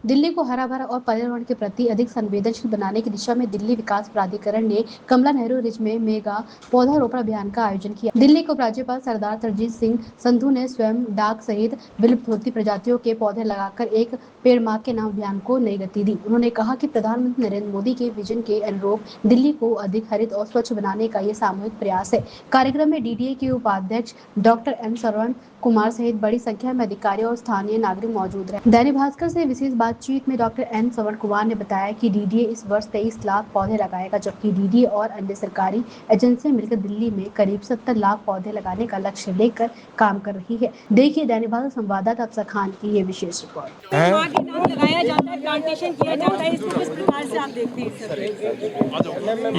दिल्ली को हरा भरा और पर्यावरण के प्रति अधिक संवेदनशील बनाने की दिशा में दिल्ली विकास प्राधिकरण ने कमला नेहरू रिज में मेगा पौधारोपण अभियान का आयोजन किया। दिल्ली को राज्यपाल सरदार तरजीत सिंह संधू ने स्वयं डाक सहित विलुप्त होती प्रजातियों के पौधे लगाकर एक पेड़ मां के नाम अभियान को नई गति दी। उन्होंने कहा कि प्रधानमंत्री नरेंद्र मोदी के विजन के अनुरूप दिल्ली को अधिक हरित और स्वच्छ बनाने का ये सामूहिक प्रयास है। कार्यक्रम में डीडीए के उपाध्यक्ष डॉक्टर एन श्रवण कुमार सहित बड़ी संख्या में अधिकारी और स्थानीय नागरिक मौजूद रहे। दैनिक भास्कर से विशेष बातचीत में डॉक्टर एन श्रवण कुमार ने बताया कि डीडीए इस वर्ष 23 लाख पौधे लगाएगा, जबकि डीडीए और अन्य सरकारी एजेंसियां मिलकर दिल्ली में करीब 70 लाख पौधे लगाने का लक्ष्य लेकर काम कर रही है। देखिए दैनिक भास्कर संवाददाता अफसर खान की ये विशेष रिपोर्ट। लगाया जाता है, प्लांटेशन किया जाता है, इसको किस प्रकार से आप देखते हैं?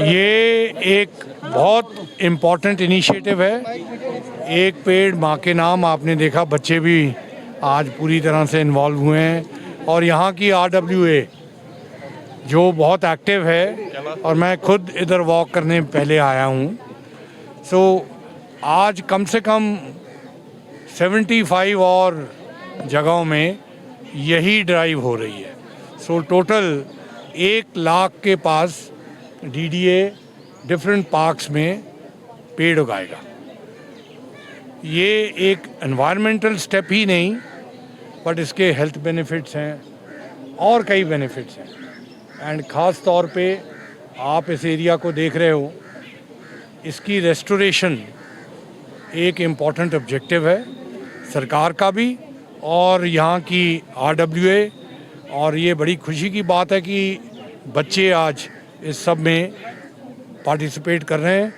ये एक बहुत इम्पोर्टेंट इनिशिएटिव है। एक पेड़ माँ के नाम, आपने देखा बच्चे भी आज पूरी तरह से इन्वॉल्व हुए हैं और यहाँ की RWA जो बहुत एक्टिव है और मैं खुद इधर वॉक करने पहले आया हूँ। सो आज कम से कम 75 और जगहों में यही ड्राइव हो रही है। सो टोटल 1 लाख के पास डीडीए डिफरेंट पार्क्स में पेड़ उगाएगा। ये एक एनवायरमेंटल स्टेप ही नहीं, बट इसके हेल्थ बेनिफिट्स हैं और कई बेनिफिट्स हैं। एंड ख़ास तौर पे आप इस एरिया को देख रहे हो, इसकी रेस्टोरेशन एक इम्पॉर्टेंट ऑब्जेक्टिव है सरकार का भी और यहाँ की RWA। और ये बड़ी खुशी की बात है कि बच्चे आज इस सब में पार्टिसिपेट कर रहे हैं।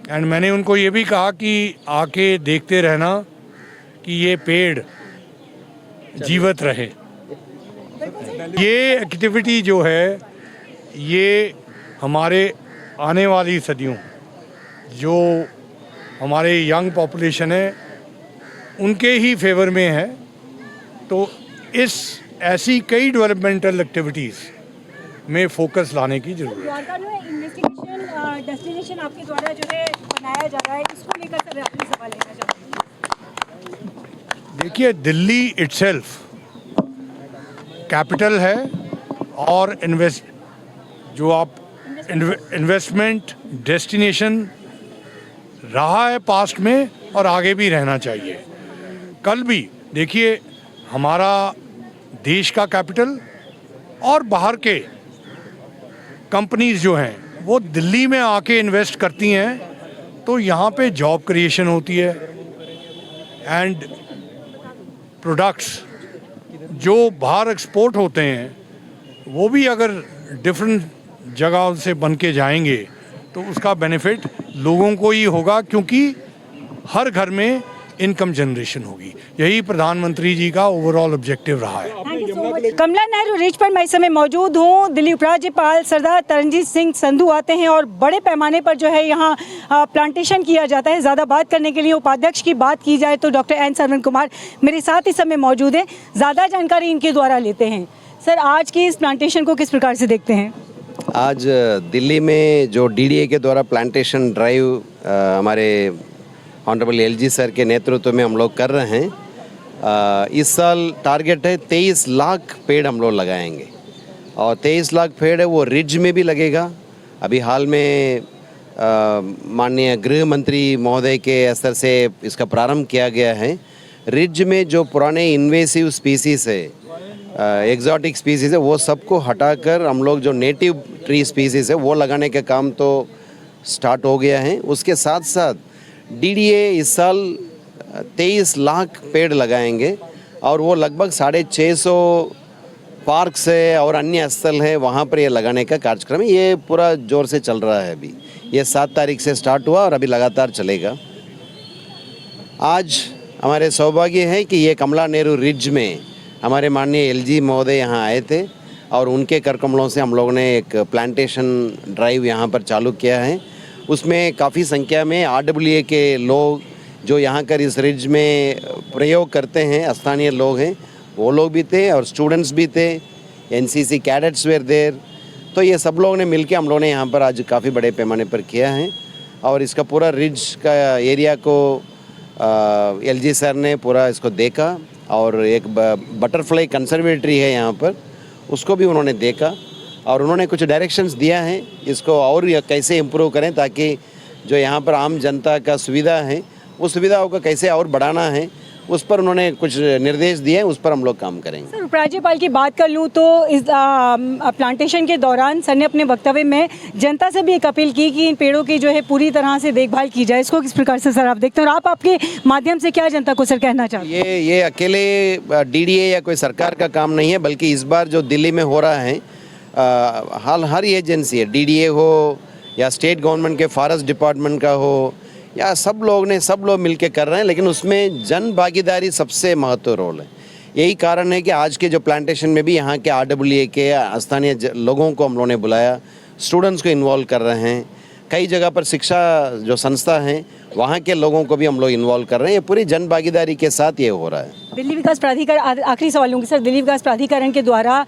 एंड मैंने उनको ये भी कहा कि आके देखते रहना कि ये पेड़ जीवित रहे। ये एक्टिविटी जो है ये हमारे आने वाली सदियों जो हमारे यंग पॉपुलेशन है उनके ही फेवर में है। तो इस ऐसी कई डेवलपमेंटल एक्टिविटीज़ में फोकस लाने की जरूरत है। इन्वेस्टिगेशन डेस्टिनेशन आपके द्वारा जो है बनाया जा रहा है, इसको लेकर सर अपनी सवाल लेना चाहते हैं। देखिए, दिल्ली इटसेल्फ कैपिटल है और इन्वेस्टमेंट डेस्टिनेशन रहा है पास्ट में और आगे भी रहना चाहिए। कल भी देखिए, हमारा देश का कैपिटल और बाहर के कंपनीज जो हैं वो दिल्ली में आके इन्वेस्ट करती हैं, तो यहाँ पे जॉब क्रिएशन होती है एंड प्रोडक्ट्स जो बाहर एक्सपोर्ट होते हैं वो भी अगर डिफरेंट जगहों से बन के जाएंगे तो उसका बेनिफिट लोगों को ही होगा, क्योंकि हर घर में इनकम जनरेशन होगी। यही प्रधानमंत्री जी का ओवरऑल ऑब्जेक्टिव रहा है। कमला नेहरू रिज पर मैं इस समय मौजूद हूँ। दिल्ली उपराज्यपाल सरदार तरजीत सिंह संधू आते हैं और बड़े पैमाने पर जो है यहाँ प्लांटेशन किया जाता है। ज़्यादा बात करने के लिए उपाध्यक्ष की बात की जाए तो डॉक्टर एन श्रवण कुमार मेरे साथ इस समय मौजूद हैं। ज़्यादा जानकारी इनके द्वारा लेते हैं। सर, आज की इस प्लांटेशन को किस प्रकार से देखते हैं? आज दिल्ली में जो डीडीए के द्वारा प्लांटेशन ड्राइव हमारे ऑनरेबल LG सर के नेतृत्व में हम लोग कर रहे हैं। इस साल टारगेट है 23 लाख पेड़ हम लोग लगाएंगे और 23 लाख पेड़ है वो रिज में भी लगेगा। अभी हाल में माननीय गृह मंत्री महोदय के स्तर से इसका प्रारंभ किया गया है। रिज में जो पुराने इन्वेसिव स्पीसीज़ है, एग्जॉटिक स्पीसीज़ है, वो सबको हटाकर हम लोग जो नेटिव ट्री स्पीसीज़ है वो लगाने का काम तो स्टार्ट हो गया है। उसके साथ साथ डीडीए इस साल 23 लाख पेड़ लगाएंगे और वो लगभग 650 पार्क है और अन्य स्थल है, वहाँ पर ये लगाने का कार्यक्रम है। ये पूरा जोर से चल रहा है। अभी ये 7 तारीख से स्टार्ट हुआ और अभी लगातार चलेगा। आज हमारे सौभाग्य है कि ये कमला नेहरू रिज में हमारे माननीय LG महोदय यहाँ आए थे और उनके करकमलों से हम लोगों ने एक प्लांटेशन ड्राइव यहाँ पर चालू किया है। उसमें काफ़ी संख्या में RWA के लोग जो यहाँ कर इस रिज में प्रयोग करते हैं, स्थानीय लोग हैं, वो लोग भी थे और स्टूडेंट्स भी थे। NCC cadets were there. तो ये सब लोगों ने मिलके हम लोगों ने यहाँ पर आज काफ़ी बड़े पैमाने पर किया है और इसका पूरा रिज का एरिया को LG सर ने पूरा इसको देखा और एक बटरफ्लाई कंजर्वेटरी है यहाँ पर, उसको भी उन्होंने देखा और उन्होंने कुछ डायरेक्शंस दिया है इसको और कैसे इम्प्रूव करें ताकि जो यहाँ पर आम जनता का सुविधा है उस सुविधाओं को कैसे और बढ़ाना है उस पर उन्होंने कुछ निर्देश दिए हैं, उस पर हम लोग काम करेंगे। सर, उपराज्यपाल की बात कर लूँ तो इस प्लांटेशन के दौरान सर ने अपने वक्तव्य में जनता से भी एक अपील की कि इन पेड़ों की जो है पूरी तरह से देखभाल की जाए। इसको किस प्रकार से सर आप देखते हैं और आप आपके माध्यम से क्या जनता को सर कहना चाहते हैं? ये अकेले डीडीए या कोई सरकार का काम नहीं है, बल्कि इस बार जो दिल्ली में हो रहा है हर एजेंसी है, डीडीए हो या स्टेट गवर्नमेंट के फॉरेस्ट डिपार्टमेंट का हो या सब लोग मिलके कर रहे हैं, लेकिन उसमें जन भागीदारी सबसे महत्व रोल है। यही कारण है कि आज के जो प्लांटेशन में भी यहाँ के RWA के स्थानीय लोगों को हम लोगों ने बुलाया, स्टूडेंट्स को इन्वॉल्व कर रहे हैं। कई जगह पर शिक्षा जो संस्था हैं वहाँ के लोगों को भी हम लोग इन्वॉल्व कर रहे हैं। ये पूरी जन भागीदारी के साथ ये हो रहा है। दिल्ली विकास प्राधिकरण, आखिरी सवाल लूँगी सर, दिल्ली विकास प्राधिकरण के द्वारा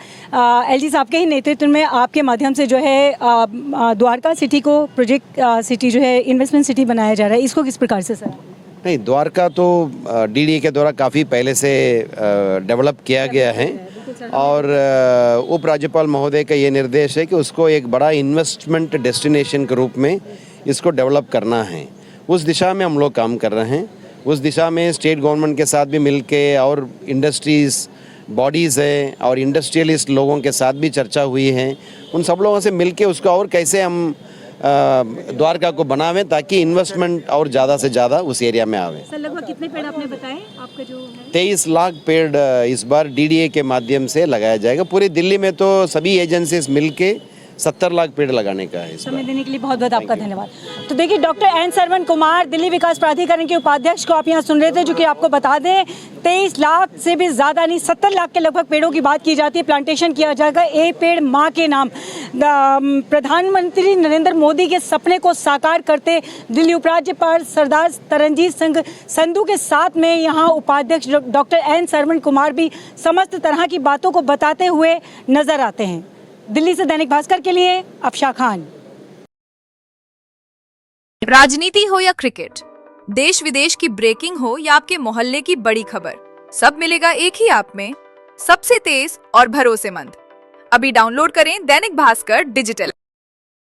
LG साहब के ही नेतृत्व में आपके माध्यम से जो है द्वारका सिटी को प्रोजेक्ट सिटी जो है इन्वेस्टमेंट सिटी बनाया जा रहा है, इसको किस प्रकार से सर? नहीं, द्वारका तो डीडीए के द्वारा काफ़ी पहले से डेवलप किया गया है और उपराज्यपाल महोदय का ये निर्देश है कि उसको एक बड़ा इन्वेस्टमेंट डेस्टिनेशन के रूप में इसको डेवलप करना है। उस दिशा में हम लोग काम कर रहे हैं। उस दिशा में स्टेट गवर्नमेंट के साथ भी मिलके और इंडस्ट्रीज़ बॉडीज़ है और इंडस्ट्रियलिस्ट लोगों के साथ भी चर्चा हुई है। उन सब लोगों से मिलके उसको और कैसे हम द्वारका को बनावें ताकि इन्वेस्टमेंट और ज़्यादा से ज़्यादा उस एरिया में आवे। सर, लगभग कितने पेड़ आपने बताए आपका जो है? 23 लाख पेड़ इस बार डीडीए के माध्यम से लगाया जाएगा। पूरी दिल्ली में तो सभी एजेंसीज मिलके 70 लाख पेड़ लगाने का है। समय देने के लिए बहुत बहुत आपका धन्यवाद। तो देखिए, डॉक्टर एन सरवण कुमार दिल्ली विकास प्राधिकरण के उपाध्यक्ष को आप यहाँ सुन रहे थे, जो कि आपको बता दें 23 लाख से भी ज़्यादा नहीं 70 लाख के लगभग पेड़ों की बात की जाती है। प्लांटेशन किया जाएगा एक पेड़ माँ के नाम। प्रधानमंत्री नरेंद्र मोदी के सपने को साकार करते दिल्ली उपराज्यपाल सरदार तरनजीत सिंह संधू के साथ में यहाँ उपाध्यक्ष डॉक्टर एन सरवण कुमार भी समस्त तरह की बातों को बताते हुए नजर आते हैं। दिल्ली से दैनिक भास्कर के लिए अफशा खान। राजनीति हो या क्रिकेट, देश विदेश की ब्रेकिंग हो या आपके मोहल्ले की बड़ी खबर, सब मिलेगा एक ही ऐप में, सबसे तेज और भरोसेमंद। अभी डाउनलोड करें दैनिक भास्कर डिजिटल।